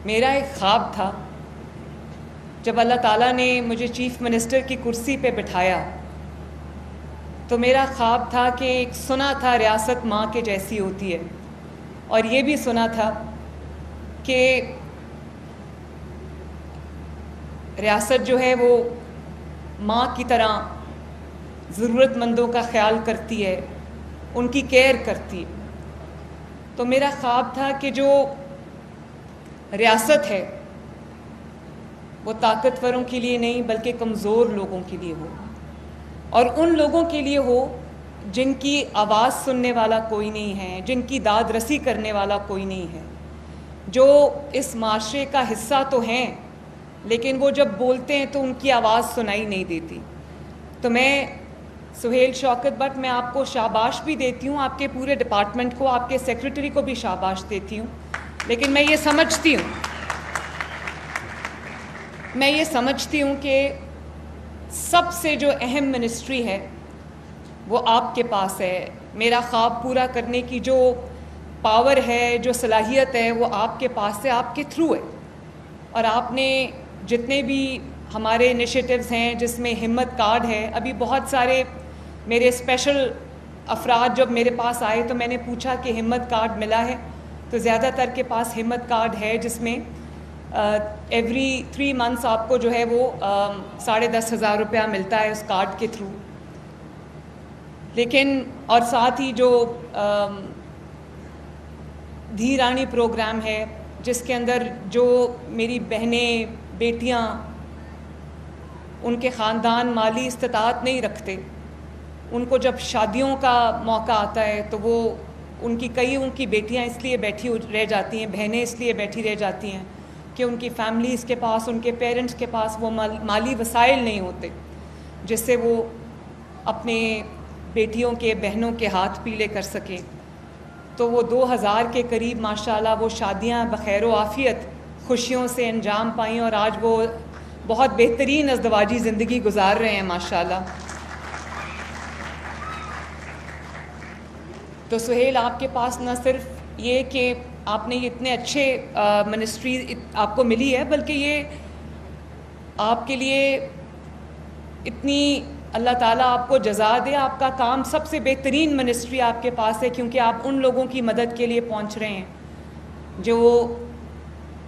میرا ایک خواب تھا جب اللہ تعالیٰ نے مجھے چیف منسٹر کی کرسی پہ بٹھایا تو میرا خواب تھا کہ ایک سنا تھا ریاست ماں کے جیسی ہوتی ہے، اور یہ بھی سنا تھا کہ ریاست جو ہے وہ ماں کی طرح ضرورت مندوں کا خیال کرتی ہے، ان کی کیئر کرتی ہے۔ تو میرا خواب تھا کہ جو ریاست ہے وہ طاقتوروں کے لیے نہیں بلکہ کمزور لوگوں کے لیے ہو، اور ان لوگوں کے لیے ہو جن کی آواز سننے والا کوئی نہیں ہے، جن کی داد رسی کرنے والا کوئی نہیں ہے، جو اس معاشرے کا حصہ تو ہیں لیکن وہ جب بولتے ہیں تو ان کی آواز سنائی نہیں دیتی۔ تو میں سہیل شوکت بٹ، میں آپ کو شاباش بھی دیتی ہوں، آپ کے پورے ڈپارٹمنٹ کو، آپ کے سیکریٹری کو بھی شاباش دیتی ہوں، لیکن میں یہ سمجھتی ہوں کہ سب سے جو اہم منسٹری ہے وہ آپ کے پاس ہے۔ میرا خواب پورا کرنے کی جو پاور ہے، جو صلاحیت ہے، وہ آپ کے پاس ہے، آپ کے تھرو ہے۔ اور آپ نے جتنے بھی ہمارے انیشیٹیوز ہیں جس میں ہمت کارڈ ہے، ابھی بہت سارے میرے اسپیشل افراد جب میرے پاس آئے تو میں نے پوچھا کہ ہمت کارڈ ملا ہے، تو زیادہ تر کے پاس ہمت کارڈ ہے جس میں ایوری 3 منتھس آپ کو جو ہے وہ 10,500 روپیہ ملتا ہے اس کارڈ کے تھرو۔ لیکن اور ساتھ ہی جو دھی رانی پروگرام ہے جس کے اندر جو میری بہنیں، بیٹیاں، ان کے خاندان مالی استطاعت نہیں رکھتے، ان کو جب شادیوں کا موقع آتا ہے تو وہ ان کی بیٹیاں اس لیے بیٹھی رہ جاتی ہیں، بہنیں اس لیے بیٹھی رہ جاتی ہیں کہ ان کی فیملیز کے پاس، ان کے پیرنٹس کے پاس وہ مالی وسائل نہیں ہوتے جس سے وہ اپنے بیٹیوں کے، بہنوں کے ہاتھ پیلے کر سکیں۔ تو وہ 2000 کے قریب ماشاءاللہ وہ شادیاں بخیر و عافیت خوشیوں سے انجام پائیں، اور آج وہ بہت بہترین ازدواجی زندگی گزار رہے ہیں ماشاءاللہ۔ تو سہیل، آپ کے پاس نہ صرف یہ کہ آپ نے اتنے اچھے منسٹری آپ کو ملی ہے، بلکہ یہ آپ کے لیے اتنی اللہ تعالیٰ آپ کو جزا دے، آپ کا کام سب سے بہترین منسٹری آپ کے پاس ہے، کیونکہ آپ ان لوگوں کی مدد کے لیے پہنچ رہے ہیں جو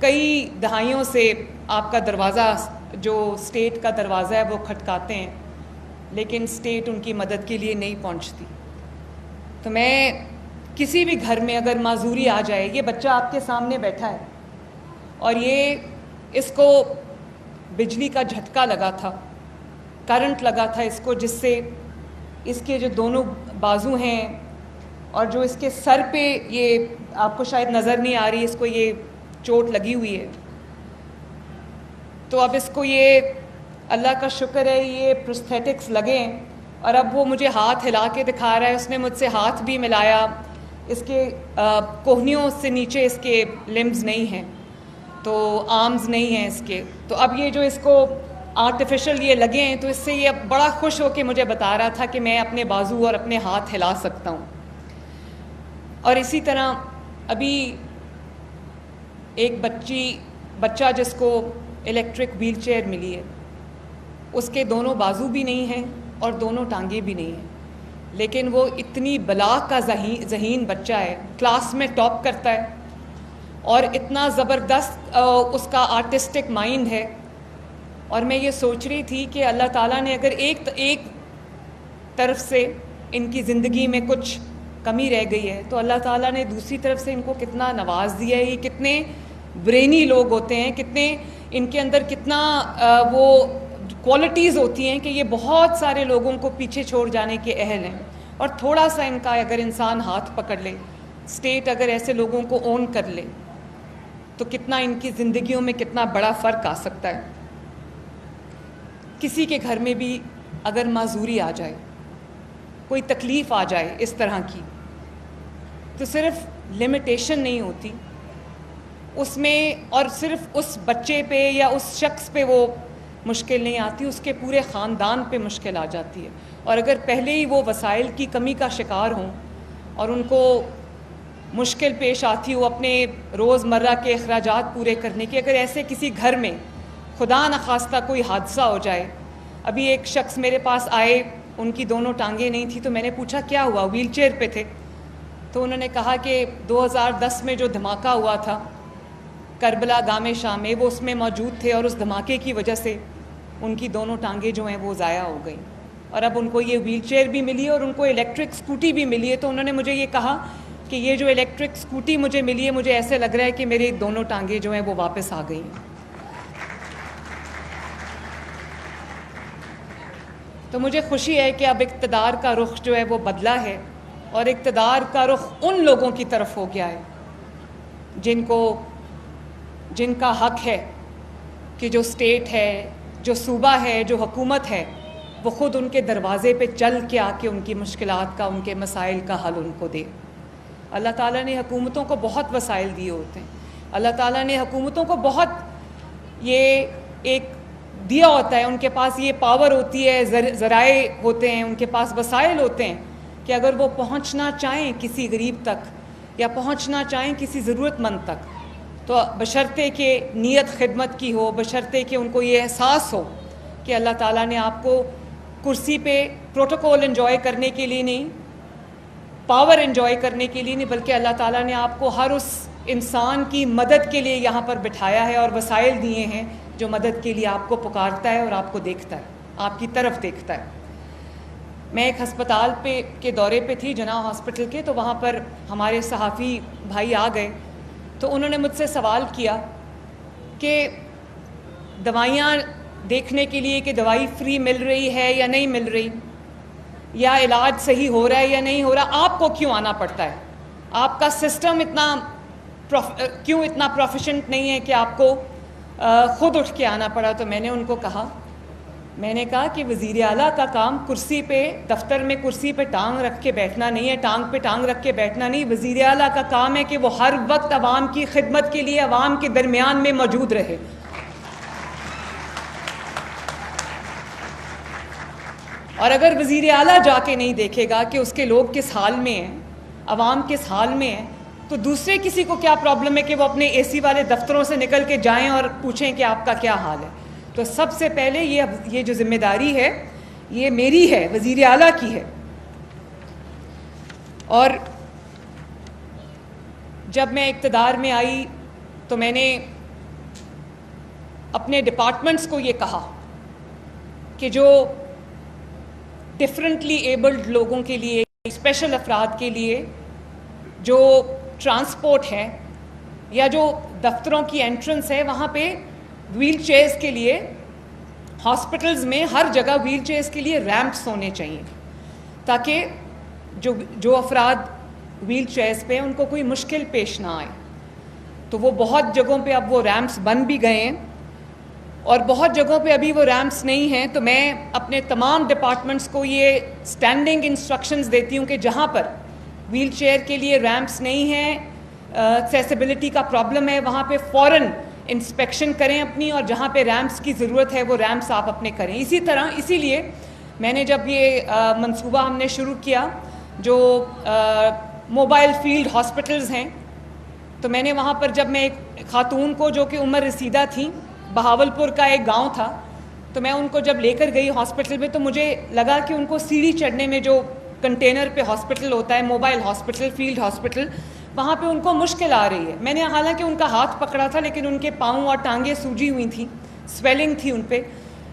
کئی دہائیوں سے آپ کا دروازہ، جو اسٹیٹ کا دروازہ ہے وہ کھٹکاتے ہیں، لیکن اسٹیٹ ان کی مدد کے لیے نہیں پہنچتی۔ تو میں کسی بھی گھر میں اگر معذوری آ جائے، یہ بچہ آپ کے سامنے بیٹھا ہے اور اس کو بجلی کا جھٹکا لگا تھا، کرنٹ لگا تھا اس کو، جس سے اس کے جو دونوں بازو ہیں اور جو اس کے سر پہ، یہ آپ کو شاید نظر نہیں آ رہی، اس کو یہ چوٹ لگی ہوئی ہے۔ تو اب اس کو یہ اللہ کا شکر ہے یہ پروستھیٹکس لگے ہیں، اور اب وہ مجھے ہاتھ ہلا کے دکھا رہا ہے، اس نے مجھ سے ہاتھ بھی ملایا۔ اس کے کوہنیوں سے نیچے اس کے لمبز نہیں ہیں، تو آرمز نہیں ہیں اس کے، تو اب یہ جو اس کو آرٹیفیشل یہ لگے ہیں، تو اس سے یہ بڑا خوش ہو کے مجھے بتا رہا تھا کہ میں اپنے بازو اور اپنے ہاتھ ہلا سکتا ہوں۔ اور اسی طرح ابھی ایک بچہ جس کو الیکٹرک ویل چیئر ملی ہے، اس کے دونوں بازو بھی نہیں ہیں اور دونوں ٹانگیں بھی نہیں ہیں، لیکن وہ اتنی بلاغ کا ذہین بچہ ہے، کلاس میں ٹاپ کرتا ہے، اور اتنا زبردست اس کا آرٹسٹک مائنڈ ہے۔ اور میں یہ سوچ رہی تھی کہ اللہ تعالیٰ نے اگر ایک طرف سے ان کی زندگی میں کچھ کمی رہ گئی ہے تو اللہ تعالیٰ نے دوسری طرف سے ان کو کتنا نواز دیا ہے۔ یہ کتنے برینی لوگ ہوتے ہیں، کتنے ان کے اندر کتنا وہ کوالٹیز ہوتی ہیں کہ یہ بہت سارے لوگوں کو پیچھے چھوڑ جانے کے اہل ہیں، اور تھوڑا سا ان کا اگر انسان ہاتھ پکڑ لے، اسٹیٹ اگر ایسے لوگوں کو اون کر لے تو کتنا ان کی زندگیوں میں کتنا بڑا فرق آ سکتا ہے۔ کسی کے گھر میں بھی اگر معذوری آ جائے، کوئی تکلیف آ جائے اس طرح کی، تو صرف لمیٹیشن نہیں ہوتی اس میں، اور صرف اس بچے پہ یا اس شخص پہ وہ مشکل نہیں آتی، اس کے پورے خاندان پہ مشکل آ جاتی ہے۔ اور اگر پہلے ہی وہ وسائل کی کمی کا شکار ہوں اور ان کو مشکل پیش آتی ہو اپنے روزمرہ کے اخراجات پورے کرنے کی، اگر ایسے کسی گھر میں خدا نخواستہ کوئی حادثہ ہو جائے. ابھی ایک شخص میرے پاس آئے، ان کی دونوں ٹانگیں نہیں تھیں، تو میں نے پوچھا کیا ہوا، ویل چیئر پہ تھے. تو انہوں نے کہا کہ 2010 میں جو دھماکہ ہوا تھا کربلا گام شام میں، وہ اس میں موجود تھے، اور اس دھماکے کی وجہ سے ان کی دونوں ٹانگیں جو ہیں وہ ضائع ہو گئیں، اور اب ان کو یہ ویل چیئر بھی ملی ہے اور ان کو الیکٹرک اسکوٹی بھی ملی ہے. تو انہوں نے مجھے یہ کہا کہ یہ جو الیکٹرک اسکوٹی مجھے ملی ہے، مجھے ایسے لگ رہا ہے کہ میری دونوں ٹانگیں جو ہیں وہ واپس آ گئی ہیں. تو مجھے خوشی ہے کہ اب اقتدار کا رخ جو ہے وہ بدلا ہے، اور اقتدار کا رخ ان لوگوں کی طرف ہو گیا ہے جن کا حق ہے کہ جو اسٹیٹ ہے، جو صوبہ ہے، جو حکومت ہے، وہ خود ان کے دروازے پہ چل کے آ کے ان کی مشکلات کا، ان کے مسائل کا حل ان کو دے. اللہ تعالیٰ نے حکومتوں کو بہت وسائل دیے ہوتے ہیں. اللہ تعالیٰ نے حکومتوں کو بہت یہ ایک دیا ہوتا ہے، ان کے پاس یہ پاور ہوتی ہے، ذرائع ہوتے ہیں، ان کے پاس وسائل ہوتے ہیں کہ اگر وہ پہنچنا چاہیں کسی غریب تک یا پہنچنا چاہیں کسی ضرورت مند تک، تو بشرطے کہ نیت خدمت کی ہو، بشرطے کہ ان کو یہ احساس ہو کہ اللہ تعالیٰ نے آپ کو کرسی پہ پروٹوکول انجوائے کرنے کے لیے نہیں، پاور انجوائے کرنے کے لیے نہیں، بلکہ اللہ تعالیٰ نے آپ کو ہر اس انسان کی مدد کے لیے یہاں پر بٹھایا ہے اور وسائل دیے ہیں جو مدد کے لیے آپ کو پکارتا ہے اور آپ کو دیکھتا ہے، آپ کی طرف دیکھتا ہے. میں ایک ہسپتال کے دورے پہ تھی، جناح ہاسپٹل کے، تو وہاں پر ہمارے صحافی بھائی آ گئے. تو انہوں نے مجھ سے سوال کیا کہ دوائیاں دیکھنے کے لیے کہ دوائی فری مل رہی ہے یا نہیں مل رہی، یا علاج صحیح ہو رہا ہے یا نہیں ہو رہا، آپ کو کیوں آنا پڑتا ہے، آپ کا سسٹم کیوں اتنا پروفیشنٹ نہیں ہے کہ آپ کو خود اٹھ کے آنا پڑا. تو میں نے ان کو کہا کہ وزیر اعلیٰ کا کام کرسی پہ، دفتر میں کرسی پہ ٹانگ رکھ کے بیٹھنا نہیں ہے، ٹانگ پہ ٹانگ رکھ کے بیٹھنا نہیں. وزیر اعلیٰ کا کام ہے کہ وہ ہر وقت عوام کی خدمت کے لیے عوام کے درمیان میں موجود رہے. اور اگر وزیر اعلیٰ جا کے نہیں دیکھے گا کہ اس کے لوگ کس حال میں ہیں، عوام کس حال میں ہیں، تو دوسرے کسی کو کیا پرابلم ہے کہ وہ اپنے اے سی والے دفتروں سے نکل کے جائیں اور پوچھیں کہ آپ کا کیا حال ہے. تو سب سے پہلے یہ جو ذمہ داری ہے یہ میری ہے، وزیر اعلیٰ کی ہے. اور جب میں اقتدار میں آئی تو میں نے اپنے ڈپارٹمنٹس کو یہ کہا کہ جو ڈفرینٹلی ایبلڈ لوگوں کے لیے، اسپیشل افراد کے لیے جو ٹرانسپورٹ ہے یا جو دفتروں کی انٹرنس ہے، وہاں پہ ویل چیئرز کے لیے ہاسپٹلز میں ہر جگہ ویل چیئرز کے لیے ریمپس ہونے چاہیے، تاکہ جو افراد ویل چیئرز پہ ان کو کوئی مشکل پیش نہ آئے. تو وہ بہت جگہوں پہ اب وہ ریمپس بن بھی گئے ہیں، اور بہت جگہوں پہ ابھی وہ ریمپس نہیں ہیں. تو میں اپنے تمام ڈپارٹمنٹس کو یہ اسٹینڈنگ انسٹرکشنز دیتی ہوں کہ جہاں پر ویل چیئر کے لیے ریمپس نہیں ہیں، ایکسیسیبلٹی کا پرابلم ہے، وہاں پہ فوراً انسپیکشن کریں اپنی، اور جہاں پہ ریمپس کی ضرورت ہے وہ ریمپس آپ اپنے کریں. اسی لیے میں نے جب یہ منصوبہ ہم نے شروع کیا جو موبائل فیلڈ ہاسپٹلز ہیں، تو میں نے وہاں پر جب میں ایک خاتون کو جو کہ عمر رسیدہ تھیں، بہاولپور کا ایک گاؤں تھا، تو میں ان کو جب لے کر گئی ہاسپٹل میں، تو مجھے لگا کہ ان کو سیڑھی چڑھنے میں، جو کنٹینر پہ ہاسپٹل ہوتا ہے، موبائل ہاسپٹل، فیلڈ ہاسپٹل، وہاں پہ ان کو مشکل آ رہی ہے. میں نے حالانکہ ان کا ہاتھ پکڑا تھا، لیکن ان کے پاؤں اور ٹانگیں سوجی ہوئی تھیں، سویلنگ تھی ان پہ.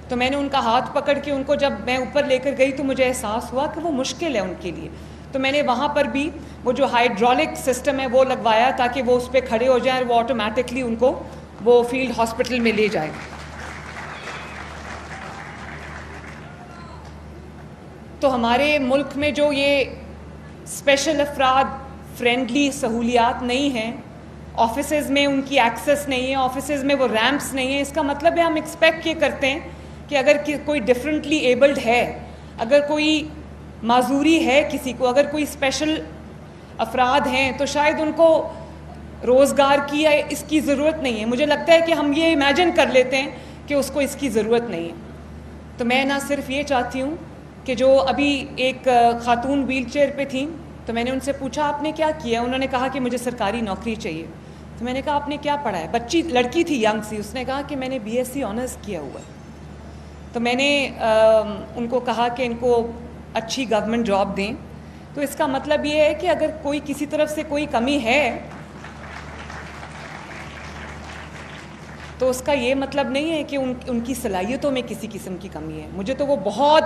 تو میں نے ان کا ہاتھ پکڑ کے ان کو جب میں اوپر لے کر گئی تو مجھے احساس ہوا کہ وہ مشکل ہے ان کے لیے. تو میں نے وہاں پر بھی وہ جو ہائیڈرولک سسٹم ہے وہ لگوایا، تاکہ وہ اس پہ کھڑے ہو جائیں اور وہ آٹومیٹکلی ان کو وہ فیلڈ ہاسپٹل میں لے جائے. تو ہمارے ملک میں جو یہ اسپیشل افراد فرینڈلی سہولیات نہیں ہیں، آفیسز میں ان کی ایکسیس نہیں ہے، آفیسز میں وہ ریمپس نہیں ہیں، اس کا مطلب ہے ہم ایکسپیکٹ یہ کرتے ہیں کہ اگر کوئی ڈفرینٹلی ایبلڈ ہے، اگر کوئی معذوری ہے کسی کو، اگر کوئی اسپیشل افراد ہیں، تو شاید ان کو روزگار کی یا اس کی ضرورت نہیں ہے. مجھے لگتا ہے کہ ہم یہ امیجن کر لیتے ہیں کہ اس کو اس کی ضرورت نہیں ہے. تو میں نہ صرف یہ چاہتی ہوں کہ جو ابھی ایک خاتون ویل چیئر پہ تھیں، تو میں نے ان سے پوچھا آپ نے کیا کیا؟ انہوں نے کہا کہ مجھے سرکاری نوکری چاہیے. تو میں نے کہا آپ نے کیا پڑھا ہے؟ لڑکی تھی ینگ سی, اس نے کہا کہ میں نے BSc آنرس کیا ہوا ہے. تو میں نے ان کو کہا کہ ان کو اچھی گورنمنٹ جاب دیں. تو اس کا مطلب یہ ہے کہ اگر کوئی کسی طرف سے کوئی کمی ہے تو اس کا یہ مطلب نہیں ہے کہ ان کی صلاحیتوں میں کسی قسم کی کمی ہے. مجھے تو وہ بہت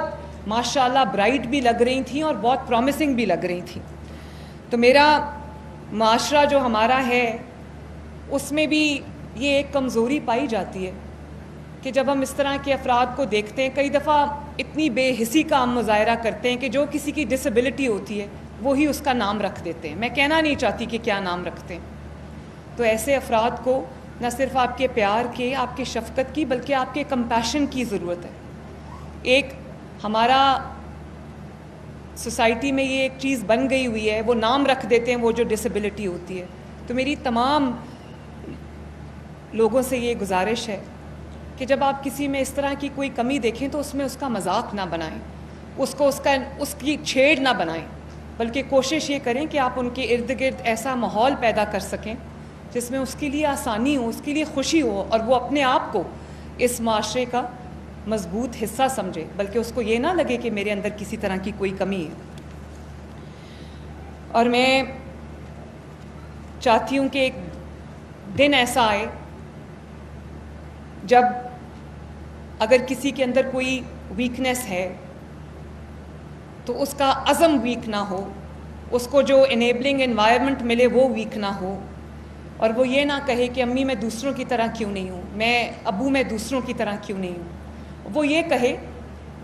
ماشاءاللہ برائٹ بھی لگ رہی تھیں اور بہت پرومسنگ بھی لگ رہی تھیں. تو میرا معاشرہ جو ہمارا ہے اس میں بھی یہ ایک کمزوری پائی جاتی ہے کہ جب ہم اس طرح کے افراد کو دیکھتے ہیں, کئی دفعہ اتنی بے حسی کا ہم مظاہرہ کرتے ہیں کہ جو کسی کی ڈسیبلٹی ہوتی ہے وہی اس کا نام رکھ دیتے ہیں. میں کہنا نہیں چاہتی کہ کیا نام رکھتے ہیں. تو ایسے افراد کو نہ صرف آپ کے پیار کے, آپ کے شفقت کی, بلکہ آپ کے کمپیشن کی ضرورت ہے. ایک ہمارا سوسائٹی میں یہ ایک چیز بن گئی ہوئی ہے, وہ نام رکھ دیتے ہیں وہ جو ڈسیبلٹی ہوتی ہے. تو میری تمام لوگوں سے یہ گزارش ہے کہ جب آپ کسی میں اس طرح کی کوئی کمی دیکھیں تو اس میں اس کا مذاق نہ بنائیں, اس کی چھیڑ نہ بنائیں, بلکہ کوشش یہ کریں کہ آپ ان کے ارد گرد ایسا ماحول پیدا کر سکیں جس میں اس کے لیے آسانی ہو, اس کے لیے خوشی ہو, اور وہ اپنے آپ کو اس معاشرے کا مضبوط حصہ سمجھے, بلکہ اس کو یہ نہ لگے کہ میرے اندر کسی طرح کی کوئی کمی ہے. اور میں چاہتی ہوں کہ ایک دن ایسا آئے جب اگر کسی کے اندر کوئی ویکنیس ہے تو اس کا عزم ویک نہ ہو, اس کو جو انیبلنگ انوائرمنٹ ملے وہ ویک نہ ہو, اور وہ یہ نہ کہے کہ امی میں دوسروں کی طرح کیوں نہیں ہوں, میں ابو میں دوسروں کی طرح کیوں نہیں ہوں. وہ یہ کہے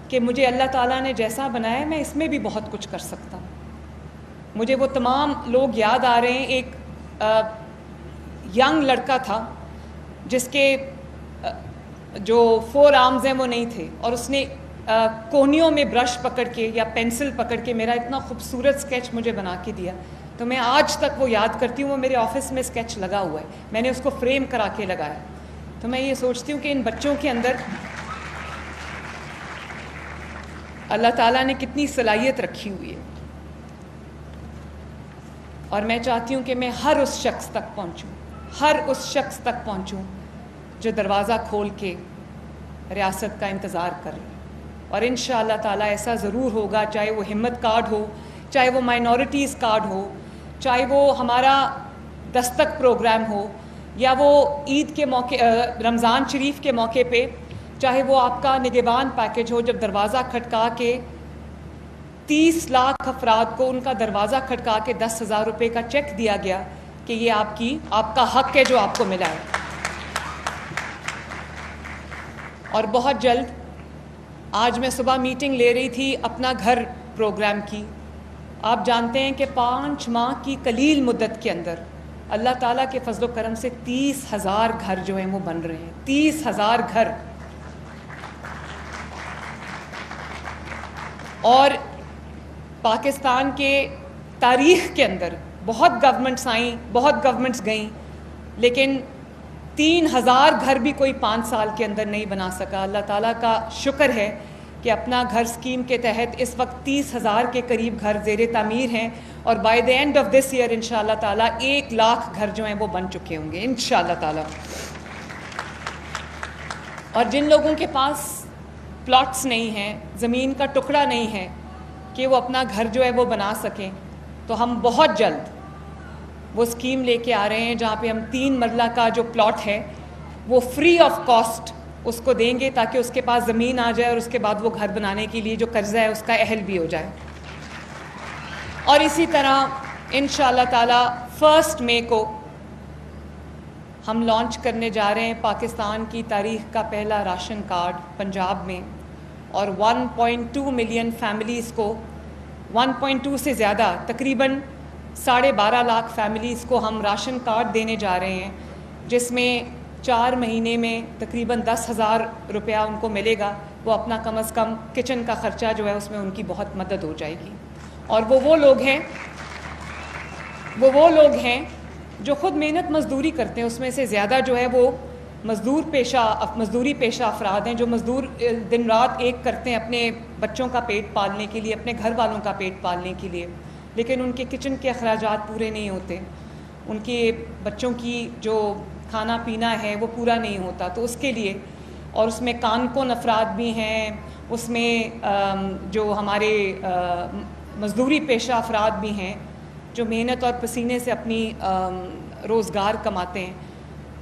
کہ مجھے اللہ تعالیٰ نے جیسا بنایا ہے میں اس میں بھی بہت کچھ کر سکتا ہوں. مجھے وہ تمام لوگ یاد آ رہے ہیں. ایک ینگ لڑکا تھا جس کے جو 4 آرمز ہیں وہ نہیں تھے, اور اس نے کونیوں میں برش پکڑ کے یا پینسل پکڑ کے میرا اتنا خوبصورت اسکیچ مجھے بنا کے دیا. تو میں آج تک وہ یاد کرتی ہوں. وہ میرے آفس میں اسکیچ لگا ہوا ہے, میں نے اس کو فریم کرا کے لگایا. تو میں یہ سوچتی ہوں کہ ان بچوں کے اندر اللہ تعالیٰ نے کتنی صلاحیت رکھی ہوئی ہے, اور میں چاہتی ہوں کہ میں ہر اس شخص تک پہنچوں جو دروازہ کھول کے ریاست کا انتظار کر رہے ہیں. اور انشاءاللہ تعالیٰ ایسا ضرور ہوگا, چاہے وہ ہمت کارڈ ہو, چاہے وہ مائنورٹیز کارڈ ہو, چاہے وہ ہمارا دستک پروگرام ہو, یا وہ عید کے موقع, رمضان شریف کے موقع پہ, چاہے وہ آپ کا نگہبان پیکج ہو. جب دروازہ کھٹکا کے 30 لاکھ افراد کو ان کا دروازہ کھٹکا کے 10,000 روپے کا چیک دیا گیا کہ یہ آپ کا حق ہے جو آپ کو ملا ہے. اور بہت جلد, آج میں صبح میٹنگ لے رہی تھی اپنا گھر پروگرام کی. آپ جانتے ہیں کہ 5 ماہ کی قلیل مدت کے اندر اللہ تعالیٰ کے فضل و کرم سے 30,000 گھر جو ہیں وہ بن رہے ہیں. 30,000 گھر. اور پاکستان کے تاریخ کے اندر بہت گورنمنٹس آئیں, بہت گورنمنٹس گئیں, لیکن 3,000 گھر بھی کوئی 5 سال کے اندر نہیں بنا سکا. اللہ تعالیٰ کا شکر ہے کہ اپنا گھر اسکیم کے تحت اس وقت 30,000 کے قریب گھر زیر تعمیر ہیں, اور by the end of this year انشاءاللہ تعالیٰ 1 لاکھ گھر جو ہیں وہ بن چکے ہوں گے انشاءاللہ تعالیٰ. اور جن لوگوں کے پاس پلاٹس نہیں ہیں, زمین کا ٹکڑا نہیں ہے کہ وہ اپنا گھر جو ہے وہ بنا سکیں, تو ہم بہت جلد وہ اسکیم لے کے آ رہے ہیں جہاں پہ ہم 3 مرلہ کا جو پلاٹ ہے وہ فری آف کاسٹ اس کو دیں گے, تاکہ اس کے پاس زمین آ جائے اور اس کے بعد وہ گھر بنانے کے لیے جو قرضہ ہے اس کا اہل بھی ہو جائے. اور اسی طرح انشاءاللہ تعالیٰ 1 مئی کو ہم لانچ کرنے جا رہے ہیں پاکستان کی تاریخ کا پہلا راشن کارڈ پنجاب میں, اور 1.2 ملین فیملیز کو, 1.2 سے زیادہ, تقریباً 12.5 لاکھ فیملیز کو ہم راشن کارڈ دینے جا رہے ہیں, جس میں 4 مہینے میں تقریباً 10,000 روپیہ ان کو ملے گا. وہ اپنا کم از کم کچن کا خرچہ جو ہے اس میں ان کی بہت مدد ہو جائے گی. اور وہ لوگ ہیں جو خود محنت مزدوری کرتے ہیں, اس میں سے زیادہ جو ہے وہ مزدوری پیشہ افراد ہیں, جو مزدور دن رات ایک کرتے ہیں اپنے بچوں کا پیٹ پالنے کے لیے, اپنے گھر والوں کا پیٹ پالنے کے لیے. لیکن ان کے کچن کے اخراجات پورے نہیں ہوتے، ان کے بچوں کی جو کھانا پینا ہے وہ پورا نہیں ہوتا، تو اس کے لیے، اور اس میں کون افراد بھی ہیں، اس میں جو ہمارے مزدوری پیشہ افراد بھی ہیں جو محنت اور پسینے سے اپنی روزگار کماتے ہیں،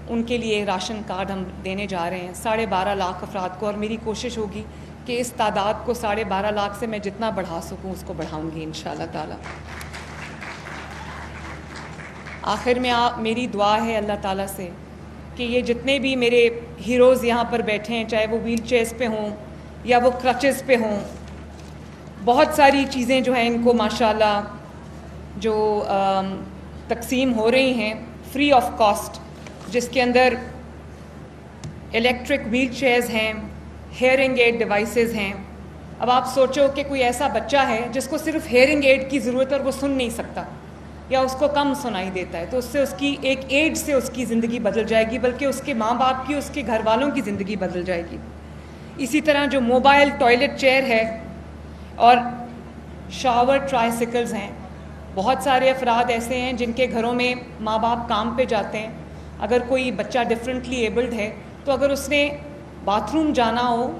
ان کے لیے راشن کارڈ ہم دینے جا رہے ہیں 12.5 لاکھ افراد کو، اور میری کوشش ہوگی کہ اس تعداد کو 12.5 لاکھ سے میں جتنا بڑھا سکوں اس کو بڑھاؤں گی انشاءاللہ تعالی۔ آخر میں میری دعا ہے اللہ تعالیٰ سے کہ یہ جتنے بھی میرے ہیروز یہاں پر بیٹھے ہیں، چاہے وہ ویل چیئرز پہ ہوں یا وہ کرچز پہ ہوں، بہت ساری چیزیں جو ہیں ان کو ماشاءاللہ جو تقسیم ہو رہی ہیں فری آف کاسٹ، جس کے اندر الیکٹرک ویل چیئرز ہیں، ہیئرنگ ایڈ ڈیوائسز ہیں۔ اب آپ سوچو کہ کوئی ایسا بچہ ہے جس کو صرف ہیئرنگ ایڈ کی ضرورت ہے اور وہ سن نہیں سکتا یا اس کو کم سنائی دیتا ہے، تو اس سے اس کی ایک ایڈ سے اس کی زندگی بدل جائے گی، بلکہ اس کے ماں باپ کی، اس کے گھر والوں کی زندگی بدل جائے گی۔ اسی طرح جو موبائل ٹوائلٹ چیئر ہے اور شاور ٹرائسیکلز ہیں، بہت سارے افراد ایسے ہیں جن کے گھروں میں ماں باپ کام پہ جاتے ہیں، اگر کوئی بچہ ڈفرینٹلی ایبلڈ ہے تو اگر اس نے باتھ روم جانا ہو،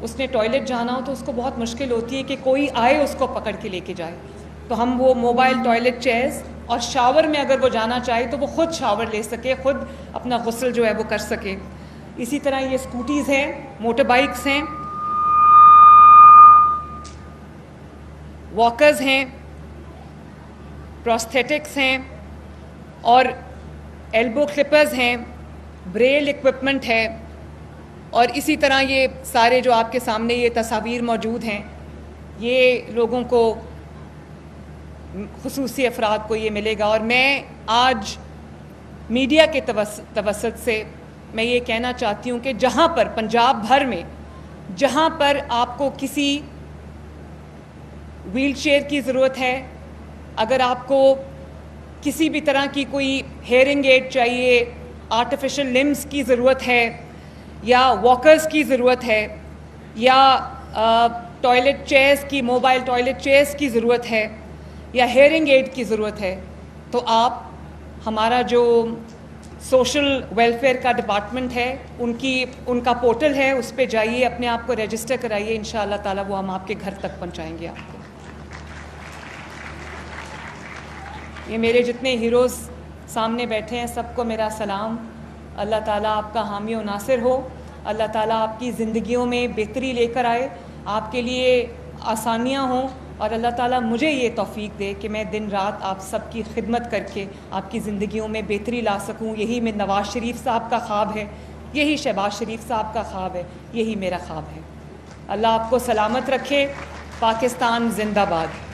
اس نے ٹوائلٹ جانا ہو، تو اس کو بہت مشکل ہوتی ہے کہ کوئی آئے اس کو پکڑ کے لے کے جائے، تو ہم وہ موبائل ٹوائلٹ چیئرز، اور شاور میں اگر وہ جانا چاہے تو وہ خود شاور لے سکے، خود اپنا غسل جو ہے وہ کر سکے۔ اسی طرح یہ اسکوٹیز ہیں، موٹر بائکس ہیں، واکرز ہیں، پروستھیٹکس ہیں، اور ایلبو کلپرز ہیں، بریل ایکوپمنٹ ہے، اور اسی طرح یہ سارے جو آپ کے سامنے یہ تصاویر موجود ہیں، یہ لوگوں کو، خصوصی افراد کو یہ ملے گا۔ اور میں آج میڈیا کے توسط سے میں یہ کہنا چاہتی ہوں کہ جہاں پر پنجاب بھر میں جہاں پر آپ کو کسی ویل چیئر کی ضرورت ہے، اگر آپ کو کسی بھی طرح کی کوئی ہیئرنگ ایڈ چاہیے، آرٹیفیشل لمز کی ضرورت ہے، یا واکرز کی ضرورت ہے، یا ٹوائلٹ چیئرز کی، موبائل ٹوائلٹ چیئرز کی ضرورت ہے، یا ہیئرنگ ایڈ کی ضرورت ہے، تو آپ ہمارا جو سوشل ویلفیئر کا ڈپارٹمنٹ ہے، ان کا پورٹل ہے، اس پہ جائیے، اپنے آپ کو رجسٹر کرائیے، انشاءاللہ تعالیٰ وہ ہم آپ کے گھر تک پہنچائیں گے آپ کو۔ یہ میرے جتنے ہیروز سامنے بیٹھے ہیں سب کو میرا سلام، اللہ تعالیٰ آپ کا حامی و ناصر ہو، اللہ تعالیٰ آپ کی زندگیوں میں بہتری لے کر آئے، آپ کے لیے آسانیاں ہوں، اور اللہ تعالیٰ مجھے یہ توفیق دے کہ میں دن رات آپ سب کی خدمت کر کے آپ کی زندگیوں میں بہتری لا سکوں۔ یہی میں نواز شریف صاحب کا خواب ہے، یہی شہباز شریف صاحب کا خواب ہے، یہی میرا خواب ہے۔ اللہ آپ کو سلامت رکھے۔ پاکستان زندہ باد۔